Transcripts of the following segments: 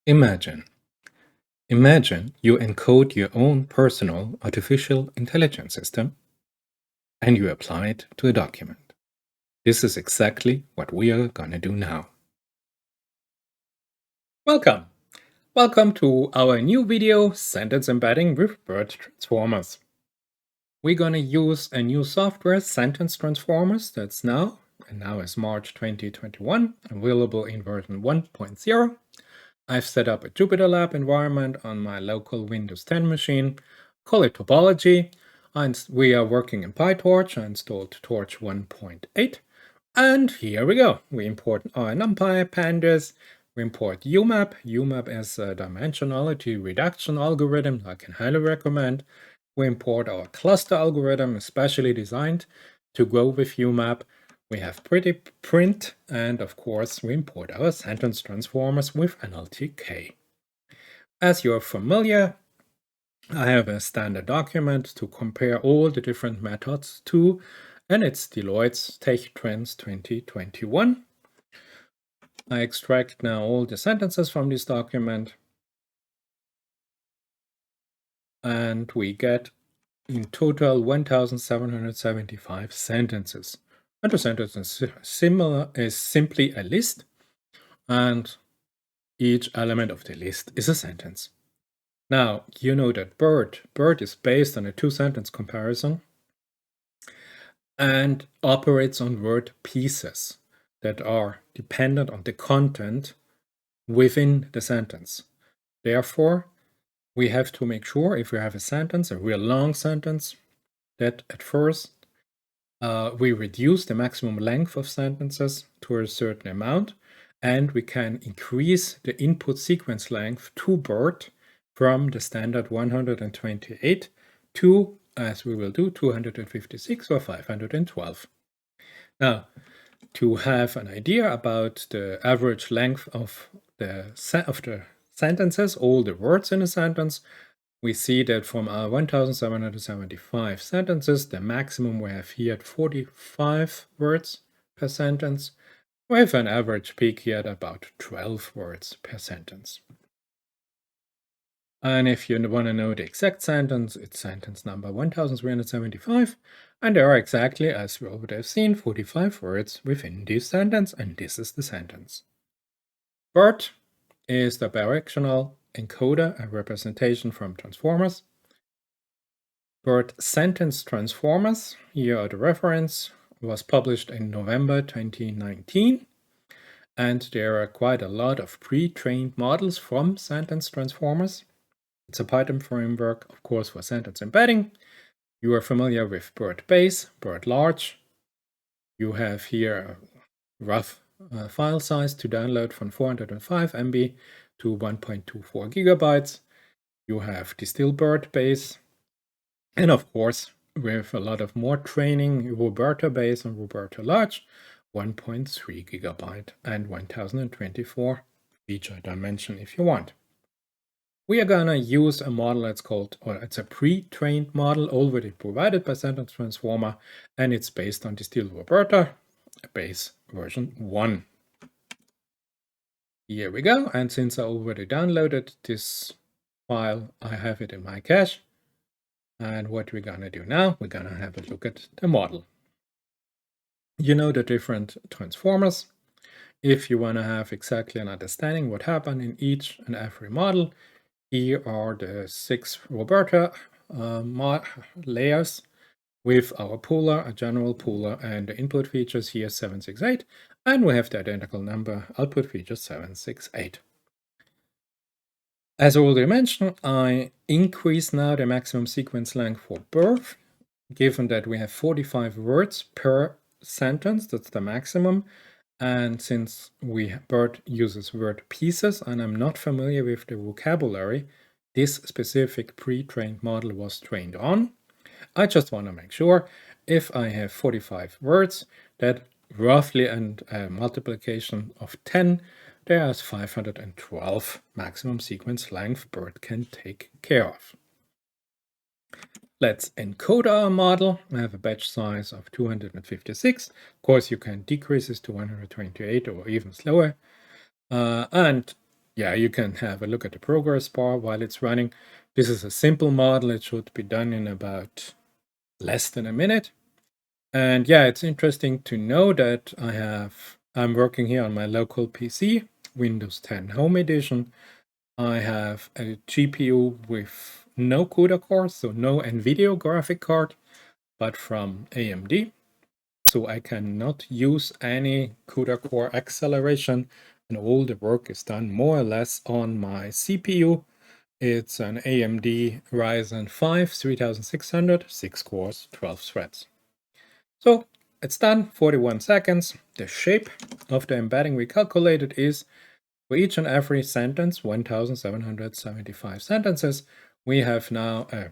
Imagine you encode your own personal artificial intelligence system and you apply it to a document. This is exactly what we are going to do now. Welcome! Welcome to our new video, Sentence Embedding with BERT Transformers. We're going to use a new software, Sentence Transformers, that's now is March 2021, available in version 1.0. I've set up a Jupyter Lab environment on my local Windows 10 machine, call it Topology, and we are working in PyTorch. I installed Torch 1.8, and here we go. We import our NumPy pandas, we import UMAP. UMAP is a dimensionality reduction algorithm I can highly recommend. We import our cluster algorithm, especially designed to go with UMAP. We have pretty print, and of course we import our sentence transformers with NLTK. As you are familiar, I have a standard document to compare all the different methods to, and it's Deloitte Tech Trends 2021. I extract now all the sentences from this document, and we get in total 1,775 sentences. And a sentence is simply a list, and each element of the list is a sentence. Now, you know that BERT is based on a two-sentence comparison and operates on word pieces that are dependent on the content within the sentence. Therefore, we have to make sure if we have a sentence, a real long sentence, that at first we reduce the maximum length of sentences to a certain amount, and we can increase the input sequence length to BERT from the standard 128 to, as we will do, 256 or 512. Now, to have an idea about the average length of the sentences, all the words in a sentence, we see that from our 1,775 sentences, the maximum we have here at 45 words per sentence, with an average peak here at about 12 words per sentence. And if you want to know the exact sentence, it's sentence number 1375, and there are exactly, as we already have seen, 45 words within this sentence, and this is the sentence. BERT is the bidirectional encoder, a representation from transformers. BERT Sentence Transformers, here are the reference, was published in November 2019, and there are quite a lot of pre-trained models from sentence transformers. It's a Python framework, of course, for sentence embedding. You are familiar with BERT base, BERT large. You have here a rough file size to download from 405 MB to 1.24 gigabytes. You have distill BERT base. And of course, with a lot of more training, Roberta base and Roberta large, 1.3 gigabyte and 1024 feature dimension if you want. We are gonna use a model that's called, or it's a pre-trained model already provided by Sentence Transformer, and it's based on Distill Roberta base version 1. Here we go, and since I already downloaded this file, I have it in my cache. And what we're gonna do now, we're gonna have a look at the model. You know the different transformers. If you wanna have exactly an understanding what happened in each and every model, here are the 6 Roberta layers with our pooler, a general pooler, and the input features here 768, and we have the identical number output features 768. As already mentioned, I increase now the maximum sequence length for BERT, given that we have 45 words per sentence, that's the maximum. And since BERT uses word pieces, and I'm not familiar with the vocabulary this specific pre-trained model was trained on, I just want to make sure if I have 45 words, that roughly and a multiplication of 10, there's 512 maximum sequence length BERT can take care of. Let's encode our model. I have a batch size of 256. Of course, you can decrease this to 128 or even slower. And yeah, you can have a look at the progress bar while it's running. This is a simple model. It should be done in about less than a minute. And yeah, it's interesting to know that I'm working here on my local PC, Windows 10 Home Edition. I have a GPU with no CUDA core, so no Nvidia graphic card, but from AMD. So I cannot use any CUDA core acceleration, and all the work is done more or less on my CPU. It's an AMD Ryzen 5 3600, 6 cores, 12 threads. So it's done, 41 seconds. The shape of the embedding we calculated is for each and every sentence, 1775 sentences, we have now a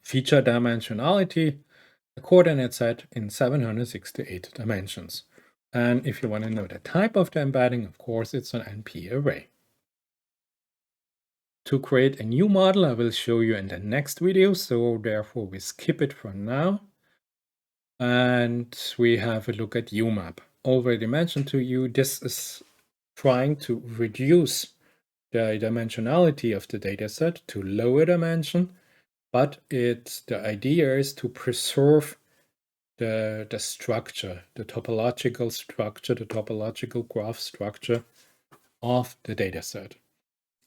feature dimensionality, a coordinate set in 768 dimensions. And if you want to know the type of the embedding, of course, it's an NP array. To create a new model, I will show you in the next video, so therefore we skip it for now. And we have a look at UMAP. Already mentioned to you, this is trying to reduce the dimensionality of the dataset to lower dimension, but the idea is to preserve the structure, the topological structure, the topological graph structure of the dataset.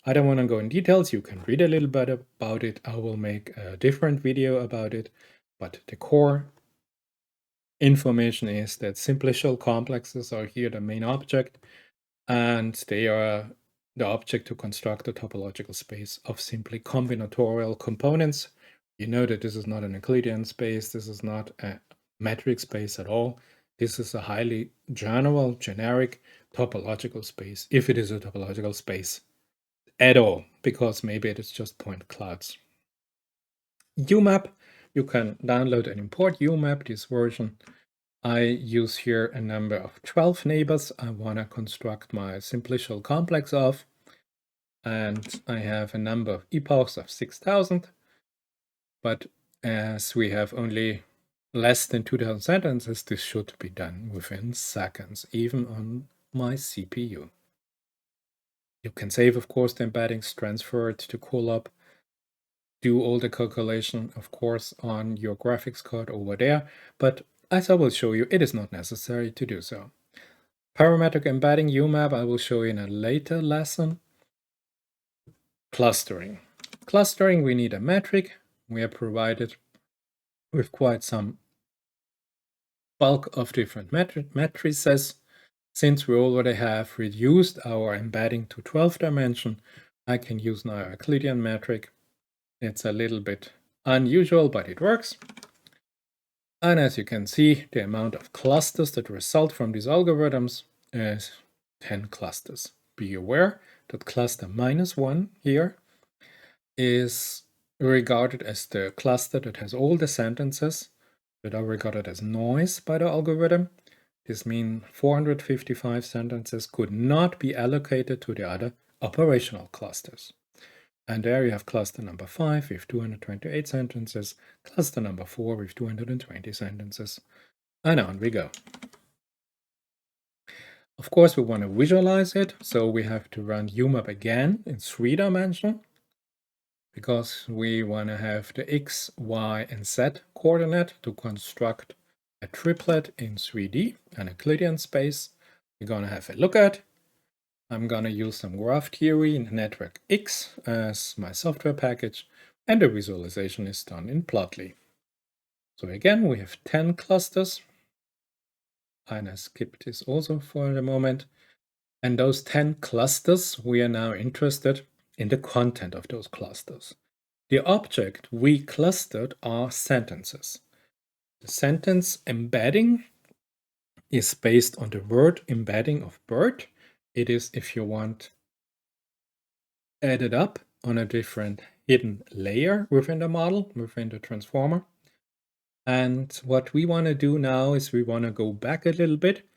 I don't want to go in details. You can read a little bit about it. I will make a different video about it, but the core information is that simplicial complexes are here the main object, and they are the object to construct a topological space of simply combinatorial components. You know that this is not an Euclidean space, this is not a metric space at all. This is a highly general, generic topological space, if it is a topological space at all, because maybe it is just point clouds. UMAP, you can download and import UMAP, this version. I use here a number of 12 neighbors I want to construct my simplicial complex of, and I have a number of epochs of 6,000, but as we have only less than 2,000 sentences, this should be done within seconds, even on my CPU. You can save, of course, the embeddings, transfer it to Colab, do all the calculation, of course, on your graphics card over there, but as I will show you, it is not necessary to do so. Parametric embedding UMAP I will show you in a later lesson. Clustering. Clustering, we need a metric. We are provided with quite some bulk of different matrices. Since we already have reduced our embedding to 12 dimension, I can use now a Euclidean metric. It's a little bit unusual, but it works. And as you can see, the amount of clusters that result from these algorithms is 10 clusters. Be aware that cluster -1 here is regarded as the cluster that has all the sentences that are regarded as noise by the algorithm. This means 455 sentences could not be allocated to the other operational clusters. And there you have cluster number 5 with 228 sentences, cluster number 4 with 220 sentences, and on we go. Of course, we want to visualize it, so we have to run UMAP again in 3 dimension, because we want to have the X, Y, and Z coordinate to construct a triplet in 3D, an Euclidean space. We're going to have a look at. I'm going to use some graph theory in network X as my software package, and the visualization is done in Plotly. So again, we have 10 clusters. And I skip this also for the moment. And those 10 clusters, we are now interested in the content of those clusters. The object we clustered are sentences. The sentence embedding is based on the word embedding of BERT. It is, if you want, added up on a different hidden layer within the model, within the transformer. And what we want to do now is we want to go back a little bit.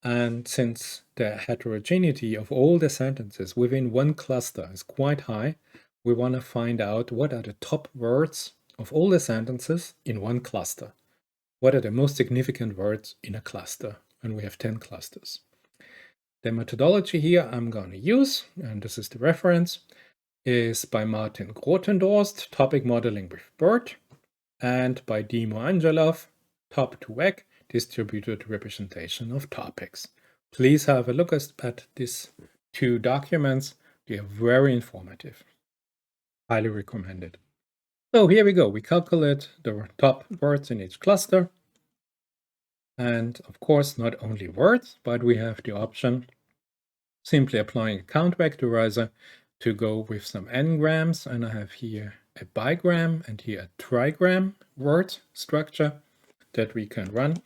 And since the heterogeneity of all the sentences within one cluster is quite high, we want to find out what are the top words of all the sentences in one cluster. What are the most significant words in a cluster? And we have 10 clusters. The methodology here I'm going to use, and this is the reference, is by Martin Grotendorst, Topic Modeling with BERT, and by Dimo Angelov, Top2Vec, Distributed Representation of Topics. Please have a look at these two documents. They are very informative. Highly recommended. So here we go. We calculate the top words in each cluster. And of course, not only words, but we have the option simply applying a count vectorizer to go with some n-grams. And I have here a bigram and here a trigram word structure that we can run.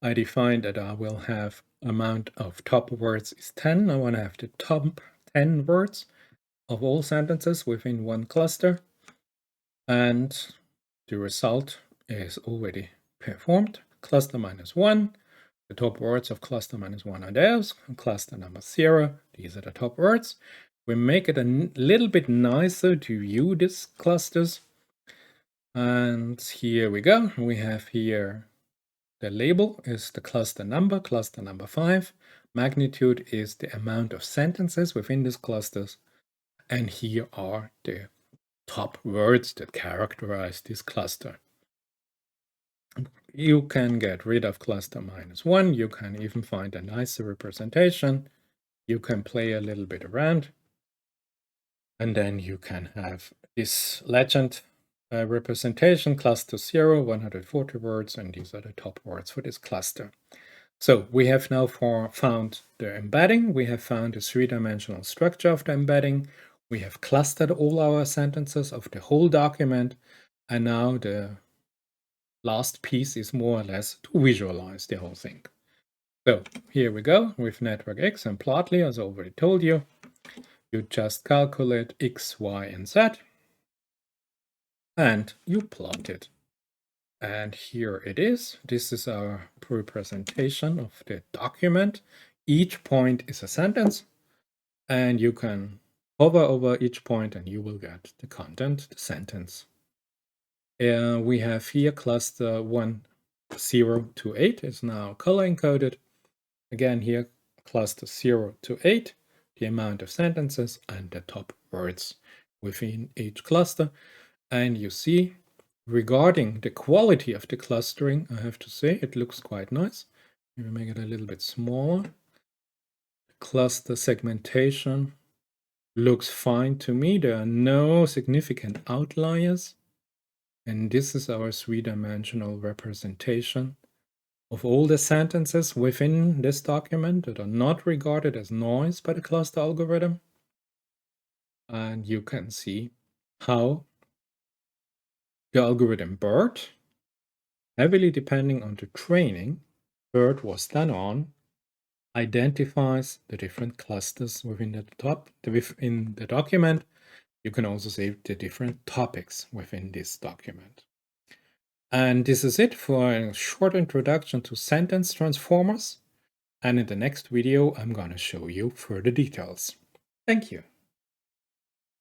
I defined that I will have amount of top words is 10. I want to have the top 10 words of all sentences within one cluster. And the result is already performed. Cluster -1. The top words of cluster -1 are those. Cluster number 0, these are the top words. We make it a little bit nicer to view these clusters. And here we go. We have here the label is the cluster number 5. Magnitude is the amount of sentences within these clusters. And here are the top words that characterize this cluster. You can get rid of cluster -1. You can even find a nicer representation. You can play a little bit around. And then you can have this legend representation, cluster 0, 140 words, and these are the top words for this cluster. So we have now found the embedding. We have found the three-dimensional structure of the embedding. We have clustered all our sentences of the whole document. And now the last piece is more or less to visualize the whole thing. So here we go with Network X and Plotly, as I already told you. You just calculate X, Y, and Z, and you plot it. And here it is. This is our representation of the document. Each point is a sentence, and you can hover over each point and you will get the content, the sentence. We have here cluster 1, 0 to 8 is now color encoded. Again, here cluster 0 to 8, the amount of sentences and the top words within each cluster. And you see, regarding the quality of the clustering, I have to say it looks quite nice. Let me make it a little bit smaller. Cluster segmentation looks fine to me. There are no significant outliers. And this is our three-dimensional representation of all the sentences within this document that are not regarded as noise by the cluster algorithm. And you can see how the algorithm BERT, heavily depending on the training BERT was done on, identifies the different clusters within the document. You can also see the different topics within this document. And this is it for a short introduction to sentence transformers. And in the next video, I'm going to show you further details. Thank you.